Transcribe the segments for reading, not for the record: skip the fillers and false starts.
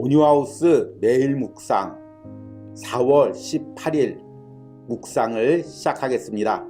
오뉴하우스 매일 묵상 4월 18일 묵상을 시작하겠습니다.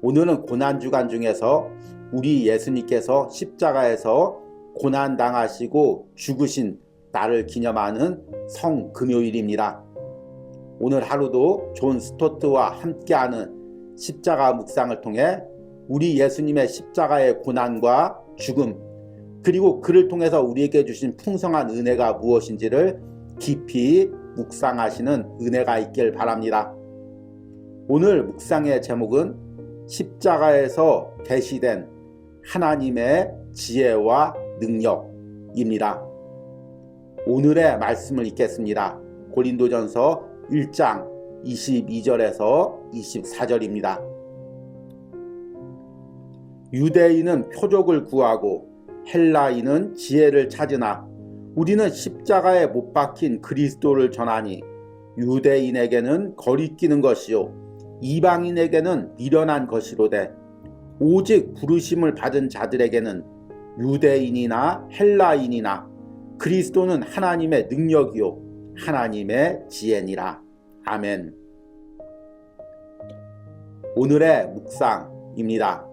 오늘은 고난주간 중에서 우리 예수님께서 십자가에서 고난당하시고 죽으신 날을 기념하는 성금요일입니다. 오늘 하루도 존 스토트와 함께하는 십자가 묵상을 통해 우리 예수님의 십자가의 고난과 죽음, 그리고 그를 통해서 우리에게 주신 풍성한 은혜가 무엇인지를 깊이 묵상하시는 은혜가 있길 바랍니다. 오늘 묵상의 제목은 십자가에서 계시된 하나님의 지혜와 능력입니다. 오늘의 말씀을 읽겠습니다. 고린도전서 1장 22절에서 24절입니다. 유대인은 표적을 구하고 헬라인은 지혜를 찾으나 우리는 십자가에 못 박힌 그리스도를 전하니 유대인에게는 거리끼는 것이요 이방인에게는 미련한 것이로되 오직 부르심을 받은 자들에게는 유대인이나 헬라인이나 그리스도는 하나님의 능력이요 하나님의 지혜니라. 아멘. 오늘의 묵상입니다.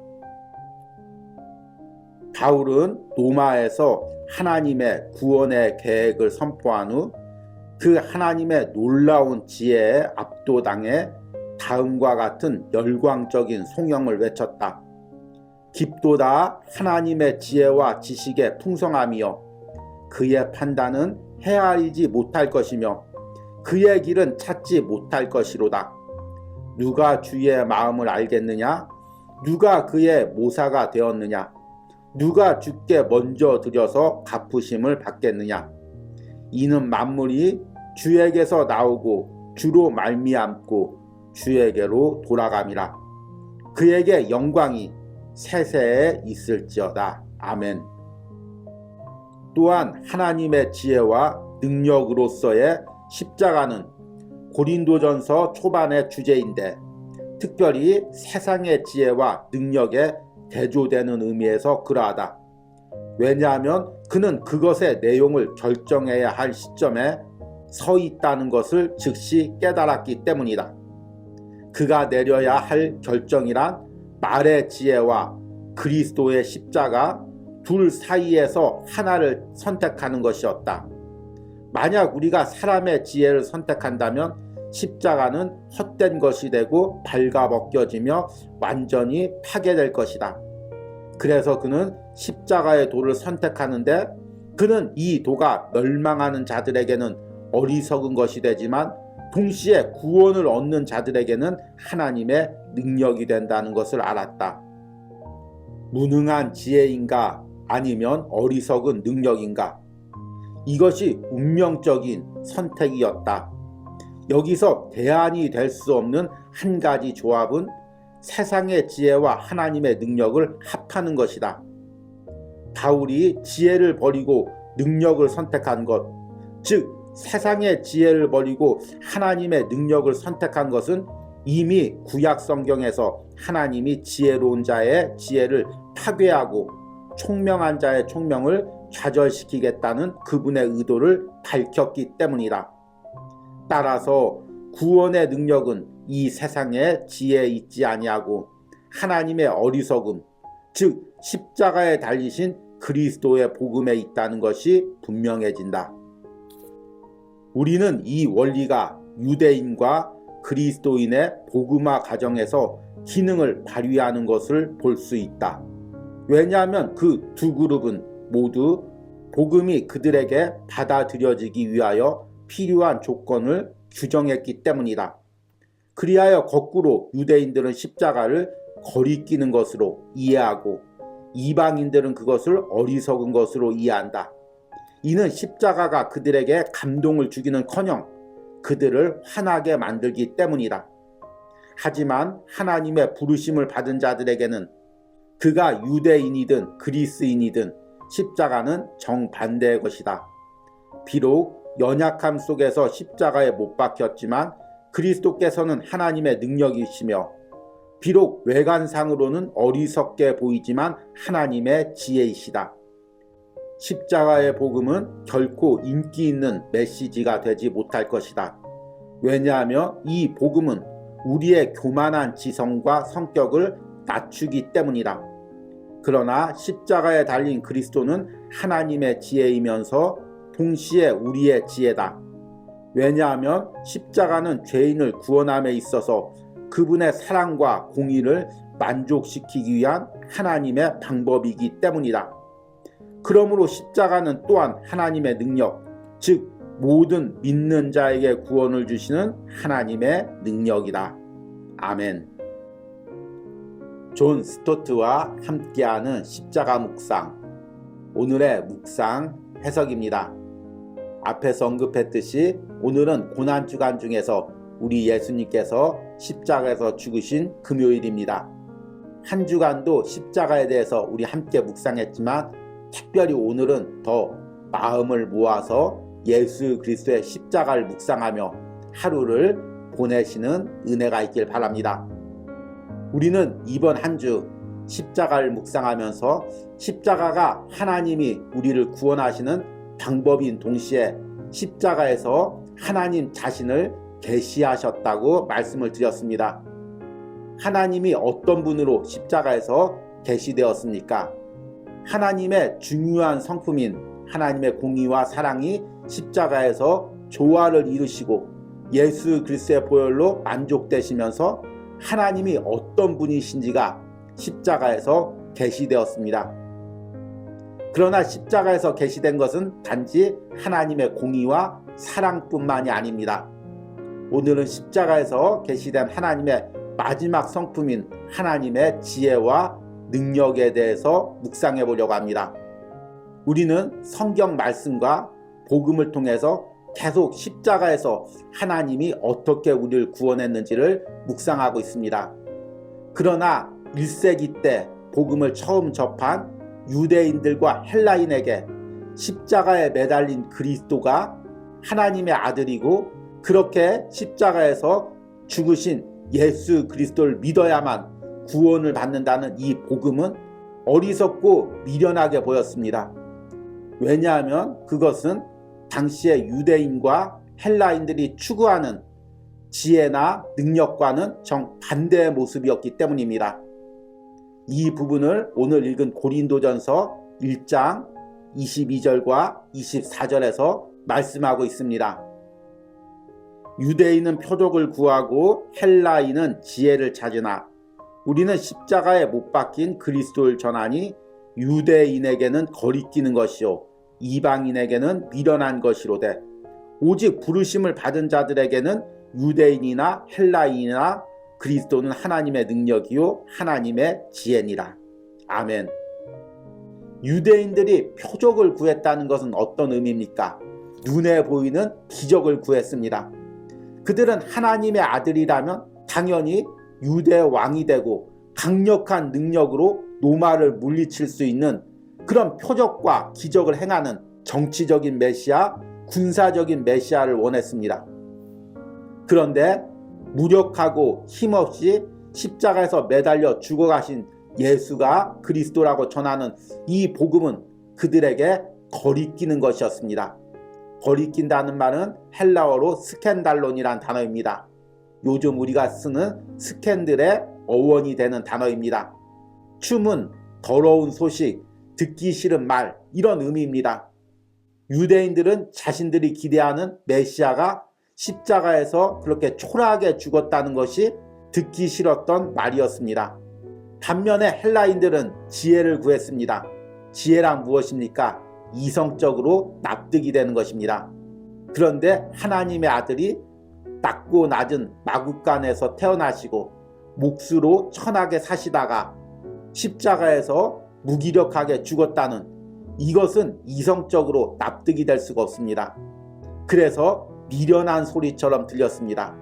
바울은 로마에서 하나님의 구원의 계획을 선포한 후 그 하나님의 놀라운 지혜에 압도당해 다음과 같은 열광적인 송영을 외쳤다. 깊도다 하나님의 지혜와 지식의 풍성함이여 그의 판단은 헤아리지 못할 것이며 그의 길은 찾지 못할 것이로다. 누가 주의 마음을 알겠느냐? 누가 그의 모사가 되었느냐? 누가 주께 먼저 드려서 갚으심을 받겠느냐? 이는 만물이 주에게서 나오고 주로 말미암고 주에게로 돌아감이라. 그에게 영광이 세세에 있을지어다. 아멘. 또한 하나님의 지혜와 능력으로서의 십자가는 고린도전서 초반의 주제인데 특별히 세상의 지혜와 능력에 대조되는 의미에서 그러하다. 왜냐하면 그는 그것의 내용을 결정해야 할 시점에 서 있다는 것을 즉시 깨달았기 때문이다. 그가 내려야 할 결정이란 말의 지혜와 그리스도의 십자가 둘 사이에서 하나를 선택하는 것이었다. 만약 우리가 사람의 지혜를 선택한다면 십자가는 헛된 것이 되고 발가벗겨지며 완전히 파괴될 것이다. 그래서 그는 십자가의 도를 선택하는데 그는 이 도가 멸망하는 자들에게는 어리석은 것이 되지만 동시에 구원을 얻는 자들에게는 하나님의 능력이 된다는 것을 알았다. 무능한 지혜인가 아니면 어리석은 능력인가? 이것이 운명적인 선택이었다. 여기서 대안이 될 수 없는 한 가지 조합은 세상의 지혜와 하나님의 능력을 합하는 것이다. 바울이 지혜를 버리고 능력을 선택한 것, 즉 세상의 지혜를 버리고 하나님의 능력을 선택한 것은 이미 구약 성경에서 하나님이 지혜로운 자의 지혜를 파괴하고 총명한 자의 총명을 좌절시키겠다는 그분의 의도를 밝혔기 때문이다. 따라서 구원의 능력은 이 세상에 지혜에 있지 아니하고 하나님의 어리석음, 즉 십자가에 달리신 그리스도의 복음에 있다는 것이 분명해진다. 우리는 이 원리가 유대인과 그리스도인의 복음화 과정에서 기능을 발휘하는 것을 볼 수 있다. 왜냐하면 그 두 그룹은 모두 복음이 그들에게 받아들여지기 위하여 필요한 조건을 규정했기 때문이다. 그리하여 거꾸로 유대인들은 십자가를 거리끼는 것으로 이해하고 이방인들은 그것을 어리석은 것으로 이해한다. 이는 십자가가 그들에게 감동을 주기는커녕 그들을 화나게 만들기 때문이다. 하지만 하나님의 부르심을 받은 자들에게는 그가 유대인이든 그리스인이든 십자가는 정반대의 것이다. 비록 연약함 속에서 십자가에 못 박혔지만 그리스도께서는 하나님의 능력이시며 비록 외관상으로는 어리석게 보이지만 하나님의 지혜이시다. 십자가의 복음은 결코 인기 있는 메시지가 되지 못할 것이다. 왜냐하면 이 복음은 우리의 교만한 지성과 성격을 낮추기 때문이다. 그러나 십자가에 달린 그리스도는 하나님의 지혜이면서 동시에 우리의 지혜다. 왜냐하면 십자가는 죄인을 구원함에 있어서 그분의 사랑과 공의를 만족시키기 위한 하나님의 방법이기 때문이다. 그러므로 십자가는 또한 하나님의 능력, 즉 모든 믿는 자에게 구원을 주시는 하나님의 능력이다. 아멘. 존 스토트와 함께하는 십자가 묵상. 오늘의 묵상 해석입니다. 앞에서 언급했듯이 오늘은 고난주간 중에서 우리 예수님께서 십자가에서 죽으신 금요일입니다. 한 주간도 십자가에 대해서 우리 함께 묵상했지만 특별히 오늘은 더 마음을 모아서 예수 그리스도의 십자가를 묵상하며 하루를 보내시는 은혜가 있길 바랍니다. 우리는 이번 한 주 십자가를 묵상하면서 십자가가 하나님이 우리를 구원하시는 방법인 동시에 십자가에서 하나님 자신을 계시하셨다고 말씀을 드렸습니다. 하나님이 어떤 분으로 십자가에서 계시되었습니까? 하나님의 중요한 성품인 하나님의 공의와 사랑이 십자가에서 조화를 이루시고 예수 그리스도의 보혈로 만족되시면서 하나님이 어떤 분이신지가 십자가에서 계시되었습니다. 그러나 십자가에서 계시된 것은 단지 하나님의 공의와 사랑뿐만이 아닙니다. 오늘은 십자가에서 계시된 하나님의 마지막 성품인 하나님의 지혜와 능력에 대해서 묵상해 보려고 합니다. 우리는 성경 말씀과 복음을 통해서 계속 십자가에서 하나님이 어떻게 우리를 구원했는지를 묵상하고 있습니다. 그러나 1세기 때 복음을 처음 접한 유대인들과 헬라인에게 십자가에 매달린 그리스도가 하나님의 아들이고 그렇게 십자가에서 죽으신 예수 그리스도를 믿어야만 구원을 받는다는 이 복음은 어리석고 미련하게 보였습니다. 왜냐하면 그것은 당시의 유대인과 헬라인들이 추구하는 지혜나 능력과는 정반대의 모습이었기 때문입니다. 이 부분을 오늘 읽은 고린도전서 1장 22절과 24절에서 말씀하고 있습니다. 유대인은 표적을 구하고 헬라인은 지혜를 찾으나 우리는 십자가에 못 박힌 그리스도를 전하니 유대인에게는 거리끼는 것이요 이방인에게는 미련한 것이로되 오직 부르심을 받은 자들에게는 유대인이나 헬라인이나 그리스도는 하나님의 능력이요 하나님의 지혜니라. 아멘. 유대인들이 표적을 구했다는 것은 어떤 의미입니까? 눈에 보이는 기적을 구했습니다. 그들은 하나님의 아들이라면 당연히 유대 왕이 되고 강력한 능력으로 로마를 물리칠 수 있는 그런 표적과 기적을 행하는 정치적인 메시아, 군사적인 메시아를 원했습니다. 그런데 무력하고 힘없이 십자가에서 매달려 죽어가신 예수가 그리스도라고 전하는 이 복음은 그들에게 거리끼는 것이었습니다. 거리낀다는 말은 헬라어로 스캔달론이란 단어입니다. 요즘 우리가 쓰는 스캔들의 어원이 되는 단어입니다. 춤은 더러운 소식, 듣기 싫은 말 이런 의미입니다. 유대인들은 자신들이 기대하는 메시아가 십자가에서 그렇게 초라하게 죽었다는 것이 듣기 싫었던 말이었습니다. 반면에 헬라인들은 지혜를 구했습니다. 지혜란 무엇입니까? 이성적으로 납득이 되는 것입니다. 그런데 하나님의 아들이 낮고 낮은 마구간에서 태어나시고 몫으로 천하게 사시다가 십자가에서 무기력하게 죽었다는 이것은 이성적으로 납득이 될 수가 없습니다. 그래서 미련한 소리처럼 들렸습니다.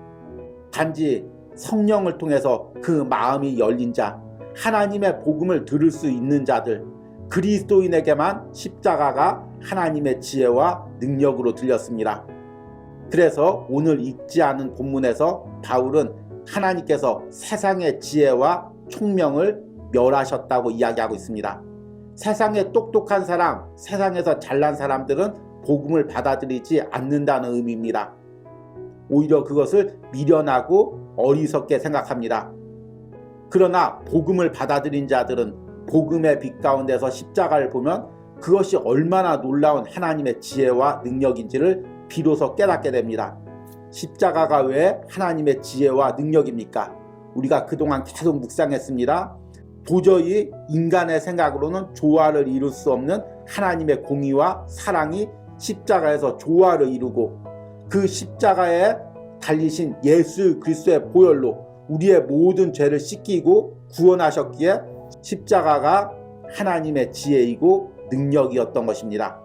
단지 성령을 통해서 그 마음이 열린 자, 하나님의 복음을 들을 수 있는 자들, 그리스도인에게만 십자가가 하나님의 지혜와 능력으로 들렸습니다. 그래서 오늘 읽지 않은 본문에서 바울은 하나님께서 세상의 지혜와 총명을 멸하셨다고 이야기하고 있습니다. 세상에 똑똑한 사람, 세상에서 잘난 사람들은 복음을 받아들이지 않는다는 의미입니다. 오히려 그것을 미련하고 어리석게 생각합니다. 그러나 복음을 받아들인 자들은 복음의 빛 가운데서 십자가를 보면 그것이 얼마나 놀라운 하나님의 지혜와 능력인지를 비로소 깨닫게 됩니다. 십자가가 왜 하나님의 지혜와 능력입니까? 우리가 그동안 계속 묵상했습니다. 도저히 인간의 생각으로는 조화를 이룰 수 없는 하나님의 공의와 사랑이 십자가에서 조화를 이루고 그 십자가에 달리신 예수 그리스도의 보혈로 우리의 모든 죄를 씻기고 구원하셨기에 십자가가 하나님의 지혜이고 능력이었던 것입니다.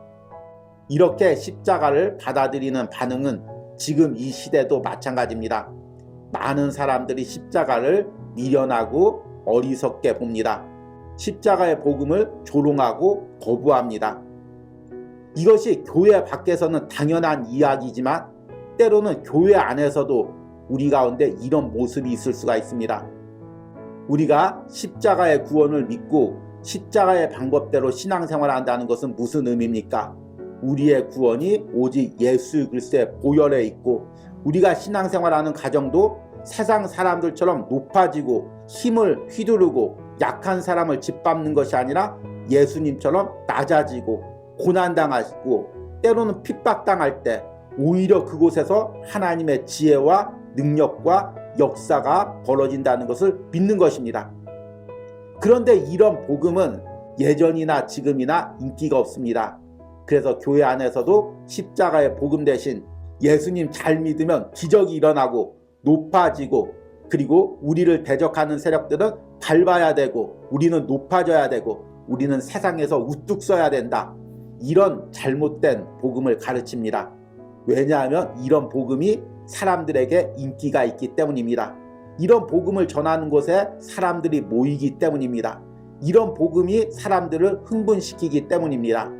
이렇게 십자가를 받아들이는 반응은 지금 이 시대도 마찬가지입니다. 많은 사람들이 십자가를 미련하고 어리석게 봅니다. 십자가의 복음을 조롱하고 거부합니다. 이것이 교회 밖에서는 당연한 이야기지만 때로는 교회 안에서도 우리 가운데 이런 모습이 있을 수가 있습니다. 우리가 십자가의 구원을 믿고 십자가의 방법대로 신앙생활을 한다는 것은 무슨 의미입니까? 우리의 구원이 오직 예수 그리스도의 보혈에 있고 우리가 신앙생활하는 가정도 세상 사람들처럼 높아지고 힘을 휘두르고 약한 사람을 짓밟는 것이 아니라 예수님처럼 낮아지고 고난당하시고 때로는 핍박당할 때 오히려 그곳에서 하나님의 지혜와 능력과 역사가 벌어진다는 것을 믿는 것입니다. 그런데 이런 복음은 예전이나 지금이나 인기가 없습니다. 그래서 교회 안에서도 십자가의 복음 대신 예수님 잘 믿으면 기적이 일어나고 높아지고 그리고 우리를 대적하는 세력들은 밟아야 되고 우리는 높아져야 되고 우리는 세상에서 우뚝 서야 된다. 이런 잘못된 복음을 가르칩니다. 왜냐하면 이런 복음이 사람들에게 인기가 있기 때문입니다. 이런 복음을 전하는 곳에 사람들이 모이기 때문입니다. 이런 복음이 사람들을 흥분시키기 때문입니다.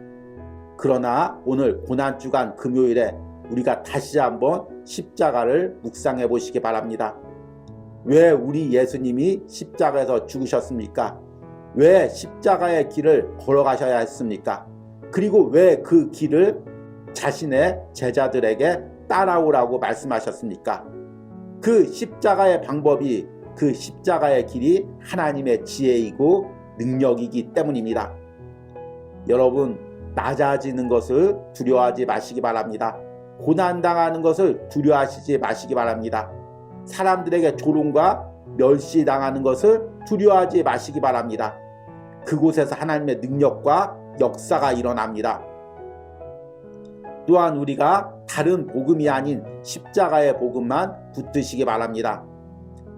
그러나 오늘 고난주간 금요일에 우리가 다시 한번 십자가를 묵상해 보시기 바랍니다. 왜 우리 예수님이 십자가에서 죽으셨습니까? 왜 십자가의 길을 걸어가셔야 했습니까? 그리고 왜 그 길을 자신의 제자들에게 따라오라고 말씀하셨습니까? 그 십자가의 방법이 그 십자가의 길이 하나님의 지혜이고 능력이기 때문입니다. 여러분, 낮아지는 것을 두려워하지 마시기 바랍니다. 고난당하는 것을 두려워하시지 마시기 바랍니다. 사람들에게 조롱과 멸시당하는 것을 두려워하지 마시기 바랍니다. 그곳에서 하나님의 능력과 역사가 일어납니다. 또한 우리가 다른 복음이 아닌 십자가의 복음만 붙드시기 바랍니다.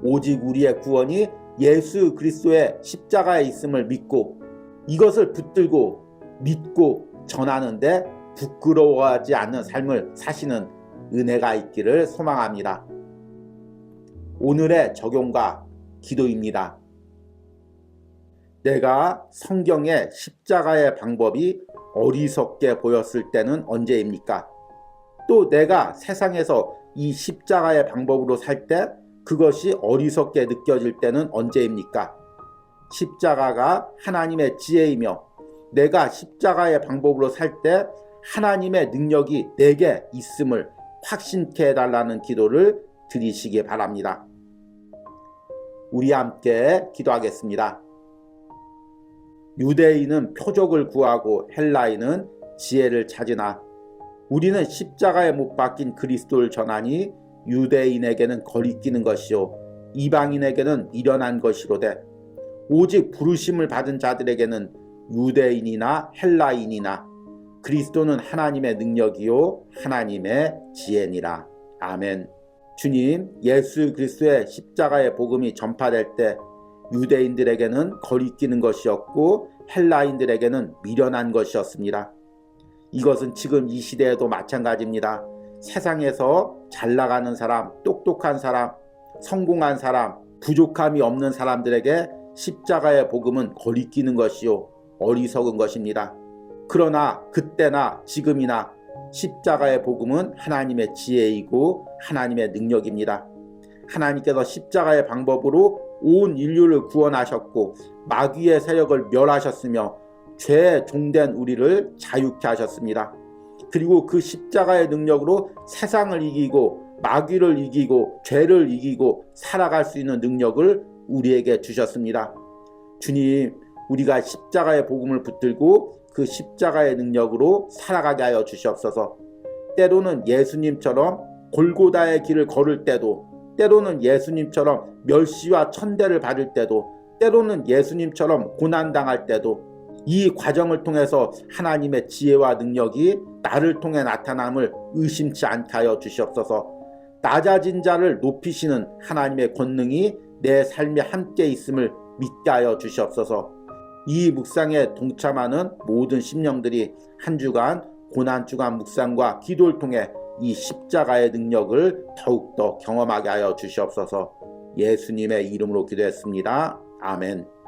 오직 우리의 구원이 예수 그리스도의 십자가에 있음을 믿고 이것을 붙들고 믿고 전하는데 부끄러워하지 않는 삶을 사시는 은혜가 있기를 소망합니다. 오늘의 적용과 기도입니다. 내가 성경의 십자가의 방법이 어리석게 보였을 때는 언제입니까? 또 내가 세상에서 이 십자가의 방법으로 살 때 그것이 어리석게 느껴질 때는 언제입니까? 십자가가 하나님의 지혜이며 내가 십자가의 방법으로 살 때 하나님의 능력이 내게 있음을 확신케 해달라는 기도를 드리시기 바랍니다. 우리 함께 기도하겠습니다. 유대인은 표적을 구하고 헬라인은 지혜를 찾으나 우리는 십자가에 못 박힌 그리스도를 전하니 유대인에게는 거리끼는 것이요 이방인에게는 미련한 것이로되 오직 부르심을 받은 자들에게는 유대인이나 헬라인이나 그리스도는 하나님의 능력이요 하나님의 지혜니라. 아멘. 주님, 예수 그리스도의 십자가의 복음이 전파될 때 유대인들에게는 거리끼는 것이었고 헬라인들에게는 미련한 것이었습니다. 이것은 지금 이 시대에도 마찬가지입니다. 세상에서 잘 나가는 사람, 똑똑한 사람, 성공한 사람, 부족함이 없는 사람들에게 십자가의 복음은 거리끼는 것이요 어리석은 것입니다. 그러나 그때나 지금이나 십자가의 복음은 하나님의 지혜이고 하나님의 능력입니다. 하나님께서 십자가의 방법으로 온 인류를 구원하셨고 마귀의 세력을 멸하셨으며 죄에 종된 우리를 자유케 하셨습니다. 그리고 그 십자가의 능력으로 세상을 이기고 마귀를 이기고 죄를 이기고 살아갈 수 있는 능력을 우리에게 주셨습니다. 주님, 우리가 십자가의 복음을 붙들고 그 십자가의 능력으로 살아가게 하여 주시옵소서. 때로는 예수님처럼 골고다의 길을 걸을 때도, 때로는 예수님처럼 멸시와 천대를 받을 때도, 때로는 예수님처럼 고난당할 때도 이 과정을 통해서 하나님의 지혜와 능력이 나를 통해 나타남을 의심치 않게 하여 주시옵소서. 낮아진 자를 높이시는 하나님의 권능이 내 삶에 함께 있음을 믿게 하여 주시옵소서. 이 묵상에 동참하는 모든 심령들이 한 주간 고난주간 묵상과 기도를 통해 이 십자가의 능력을 더욱더 경험하게 하여 주시옵소서. 예수님의 이름으로 기도했습니다. 아멘.